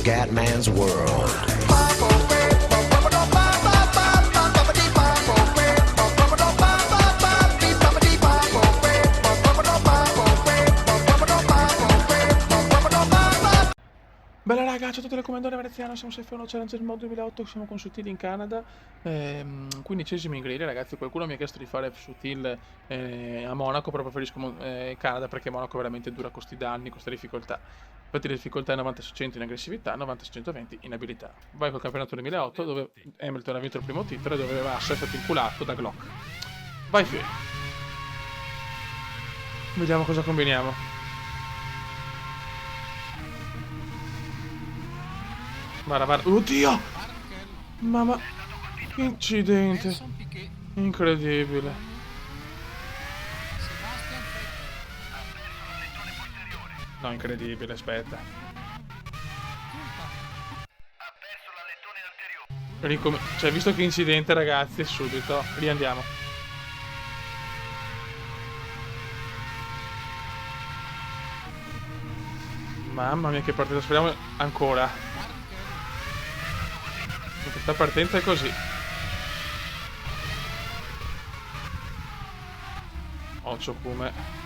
Scatman's World. Bella raga, ciao a tutti dal Comandante Veneziano, siamo su F1 Challenger Mod 2008, siamo con Sutil in Canada, 15esimo in griglia ragazzi. Qualcuno mi ha chiesto di fare Sutil a Monaco, però preferisco Canada perché Monaco veramente dura con sti danni, con queste difficoltà. Infatti la difficoltà è 90 su 100 in aggressività, 90 su 120 in abilità. Vai col campionato 2008 dove Hamilton ha vinto il primo titolo e dove Russell è stato inculato da Glock. Vai Fury. Vediamo cosa combiniamo. Guarda. Oddio! Mamma. Che incidente. Incredibile. No, incredibile, aspetta. Cioè, visto che incidente, ragazzi, subito. Riandiamo. Mamma mia, che partita. Speriamo ancora. Questa partenza è così. Occhio come.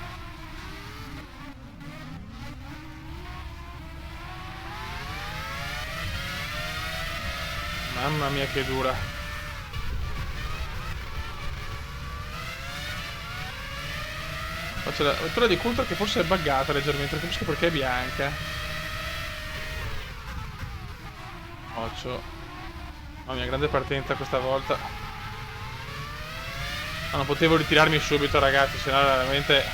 Mamma mia che dura. Faccio la vettura di Coulter che forse è buggata leggermente, non capisco perché è bianca. Occhio. Mamma mia, grande partenza questa volta. Ma non potevo ritirarmi subito ragazzi, sennò era veramente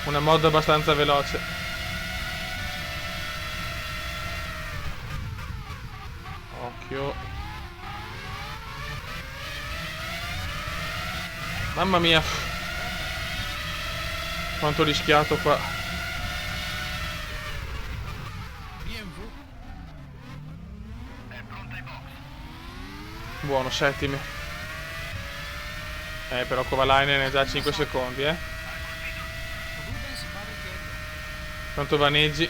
una mod abbastanza veloce. Occhio. Mamma mia. Quanto ho rischiato qua. Buono, settimi. Però Kovalainen è già a 5 secondi, Quanto vaneggi.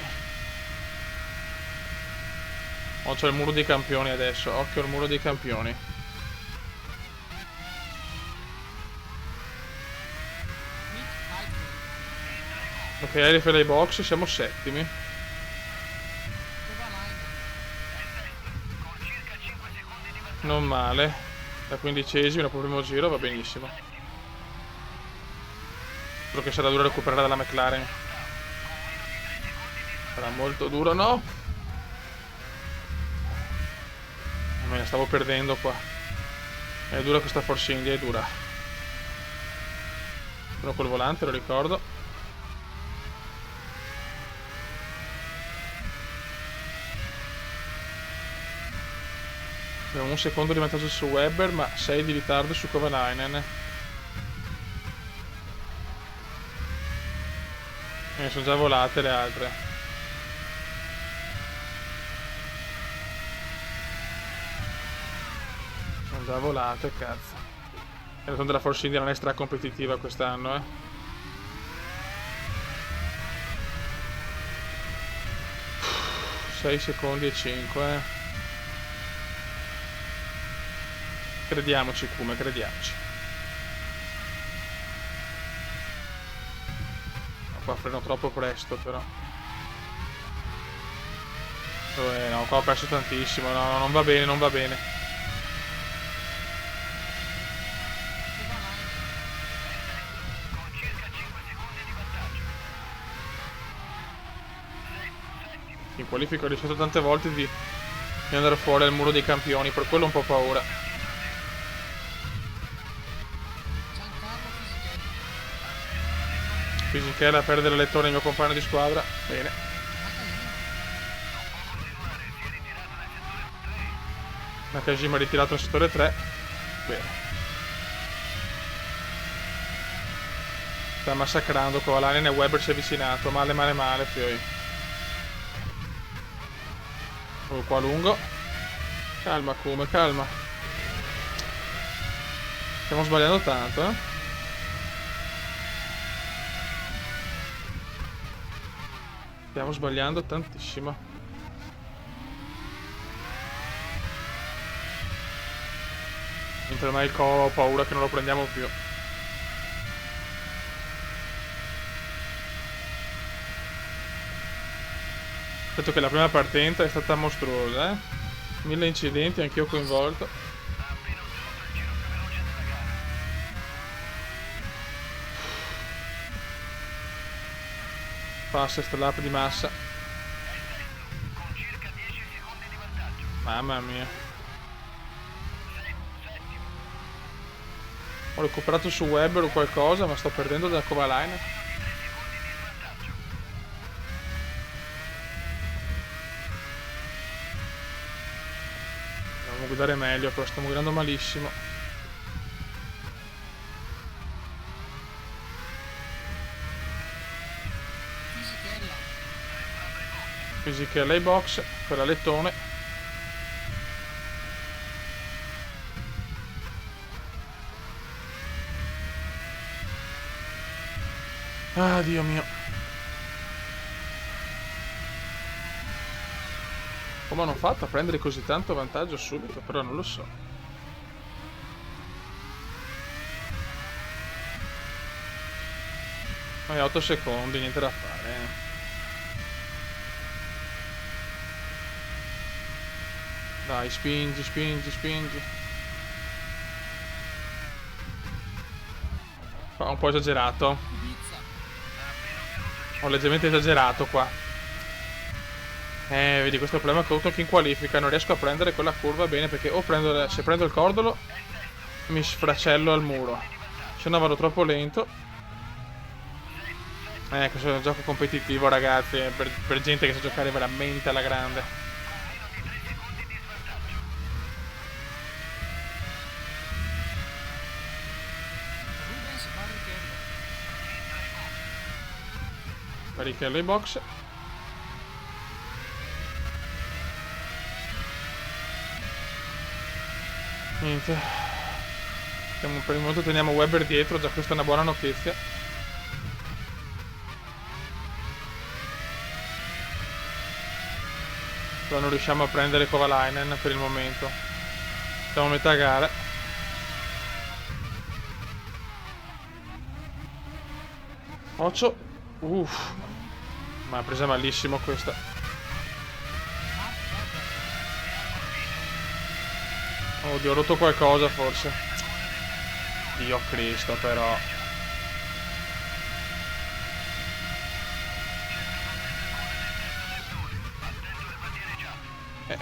Occhio al muro dei campioni adesso. Occhio al muro dei campioni. Ok, rifà dai box, siamo settimi. Non male. Da 15esimo, dopo il primo giro, va benissimo. Spero che sarà duro recuperare dalla McLaren. Sarà molto duro, no? Me la stavo perdendo qua. È dura questa Force India, è dura. Sono col volante, lo ricordo. Abbiamo un secondo di vantaggio su Webber, ma 6 di ritardo su Kovalainen. E sono già volate le altre. Sono già volate, cazzo. E la della Force India non è stra competitiva quest'anno, 6 secondi e 5, Crediamoci, Kuma, crediamoci. Qua freno troppo presto, però. No, qua ho perso tantissimo. No, non va bene, non va bene. In qualifica ho rischiato tante volte di andare fuori al muro dei campioni, per quello ho un po' paura. Fisichella a perdere lettore il mio compagno di squadra. Bene. Nakajima ritirato nel settore 3. Bene. Sta massacrando Kovalainen e Webber si è avvicinato. Male poi. Qua lungo. Calma Kuma, calma. Stiamo sbagliando tanto, Stiamo sbagliando tantissimo. Mentre ormai il colo ho paura che non lo prendiamo più. Detto che la prima partenza è stata mostruosa, 1000 incidenti, anch'io coinvolto. Fastest lap di massa. Mamma mia. Ho recuperato su Webber o qualcosa, ma sto perdendo da Kovalainen. Dobbiamo guidare meglio, però stiamo guidando malissimo. Fisichella ai box per Alettone. Ah, Dio mio. Come hanno fatto a prendere così tanto vantaggio subito? Però non lo so. Ma è 8 secondi, niente da fare. Dai, spingi, spingi, spingi. Ho un po' esagerato. Ho leggermente esagerato qua. Vedi, questo è il problema che ho avuto anche in qualifica. Non riesco a prendere quella curva bene perché o prendo, se prendo il cordolo mi sfracello al muro. Se no vado troppo lento. Questo è un gioco competitivo, ragazzi. Per gente che sa giocare veramente alla grande. Barrichello ai box. Niente. Per il momento teniamo Webber dietro, già questa è una buona notizia. Però non riusciamo a prendere Kovalainen per il momento. Siamo a metà gara. Occhio. Uff. Ma ha presa malissimo questa. Oddio, ho rotto qualcosa forse. Dio Cristo, però.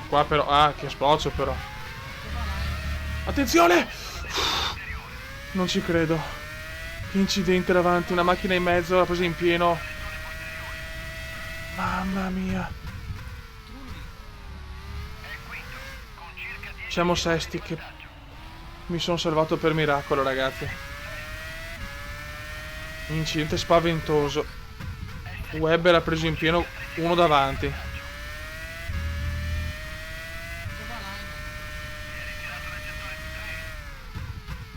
Qua però. Ah, che spoccio però. Attenzione! Non ci credo. Che incidente davanti, una macchina in mezzo, l'ha presa in pieno. Mamma mia. Siamo sesti, che mi sono salvato per miracolo, ragazzi. Incidente spaventoso. Webber ha preso in pieno uno davanti.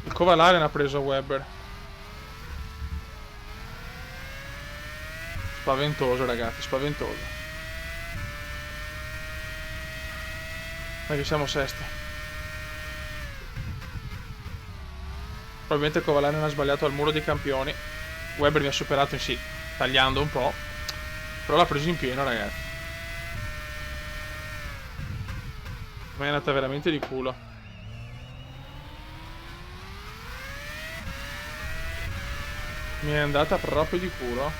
Il Kovalainen ha preso Webber. Spaventoso, ragazzi, spaventoso. Ma che siamo sesti. Probabilmente Kovalainen ha sbagliato al muro dei campioni. Webber mi ha superato in sì, tagliando un po'. Però l'ha preso in pieno, ragazzi. Ma è andata veramente di culo. Mi è andata proprio di culo.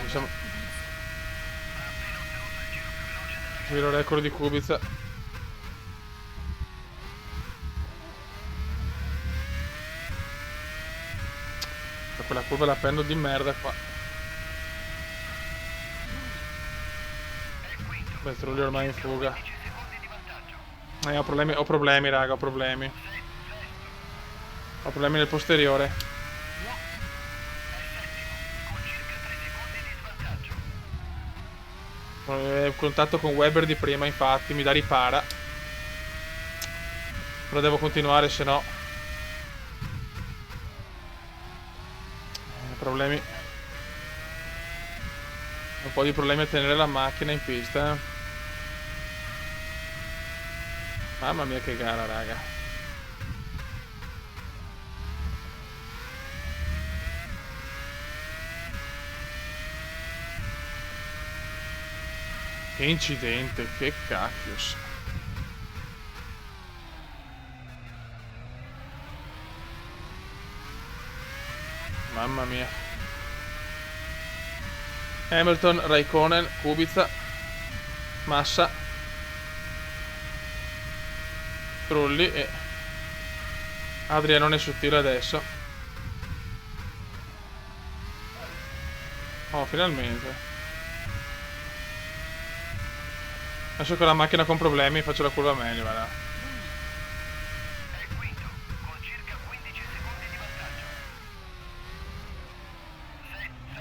Diciamo... Giro record di Kubica. Per quella curva la prendo di merda qua. Beh, Trulli ormai in fuga. Ho problemi, raga, ho problemi. Ho problemi nel posteriore. Il contatto con Webber di prima, infatti, mi dà ripara. Però devo continuare, se no... Problemi... Un po' di problemi a tenere la macchina in pista, Mamma mia che gara, raga. Che incidente, che cacchios. Mamma mia. Hamilton, Raikkonen, Kubica, Massa, Trulli e Adriano è sottile adesso. Oh, finalmente. Adesso con la macchina con problemi faccio la curva meglio, guarda.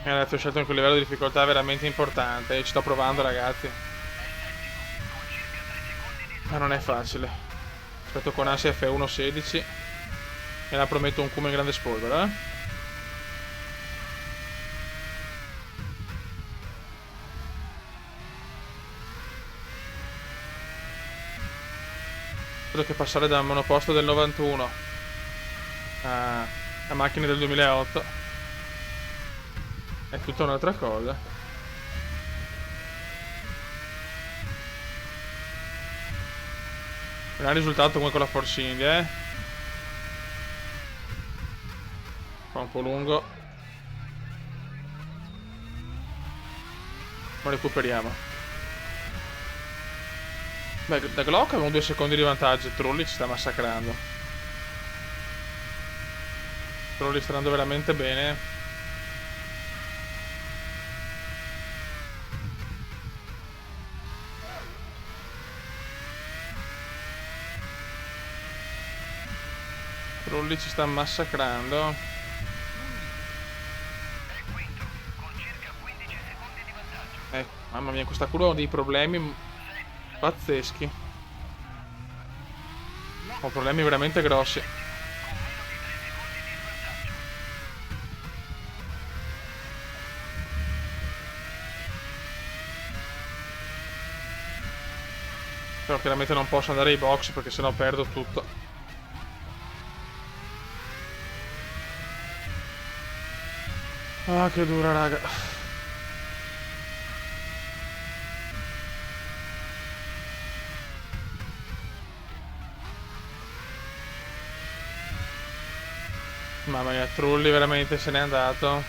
Ragazzi, ho scelto in quel livello di difficoltà veramente importante. Ci sto provando, ragazzi. Ma non è facile. Aspetto con ansia F1 16. E la prometto un cume in grande spolvero, eh. Credo che passare dal monoposto del 91 a macchine del 2008 è tutta un'altra cosa. Gran risultato come con la Force India, eh. Fa un po' lungo. Lo recuperiamo. Beh, da Glock avevamo 2 secondi di vantaggio. Trulli ci sta massacrando. Trulli sta andando veramente bene. Trulli ci sta massacrando. Mamma mia, questa curva ha dei problemi pazzeschi. Ho problemi veramente grossi. Però chiaramente non posso andare ai box perché sennò perdo tutto. Ah, che dura, raga. Mamma mia, Trulli veramente se n'è andato.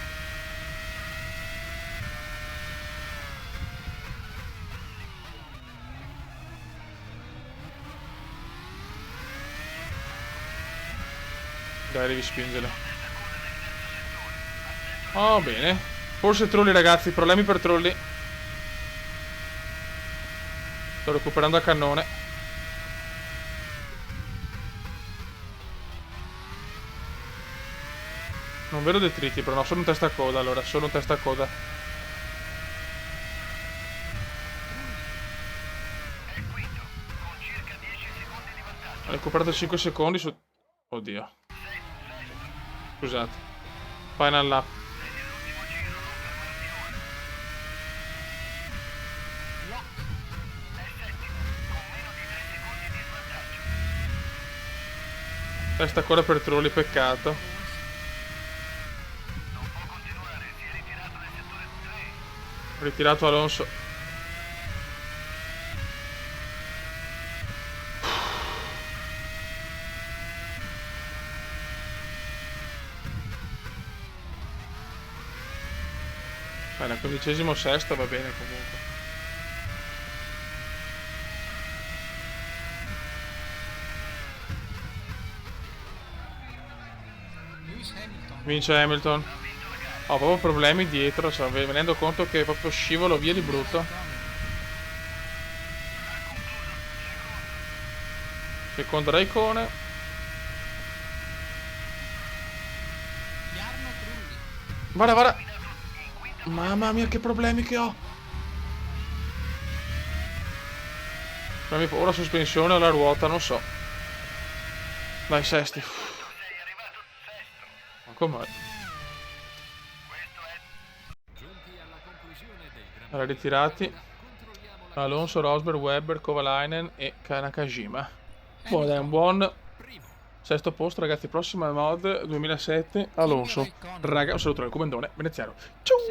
Dai, devi spingere. Oh, bene. Forse Trulli, ragazzi, problemi per Trulli. Sto recuperando a cannone. Non vedo detriti, però no, sono un testa a coda, allora, sono un testa a coda. Ho recuperato 5 secondi su... Oddio. Scusate. Final lap. Testa a coda per Trulli, peccato. Ritirato Alonso. Bene, 15° sesto va bene comunque. Vince Hamilton. Ho proprio problemi dietro, cioè, mi rendo conto che proprio scivolo via di brutto. Secondo Raikkonen. Guarda, guarda. Mamma mia, che problemi che ho. O la sospensione o la ruota, non so. Dai, sesti. Ma com'è? Allora, ritirati Alonso, Rosberg, Webber, Kovalainen e Nakajima. Boh, dai, un buon sesto posto, ragazzi. Prossima mod 2007, Alonso. Raga, un saluto dal comandone veneziano. Ciao!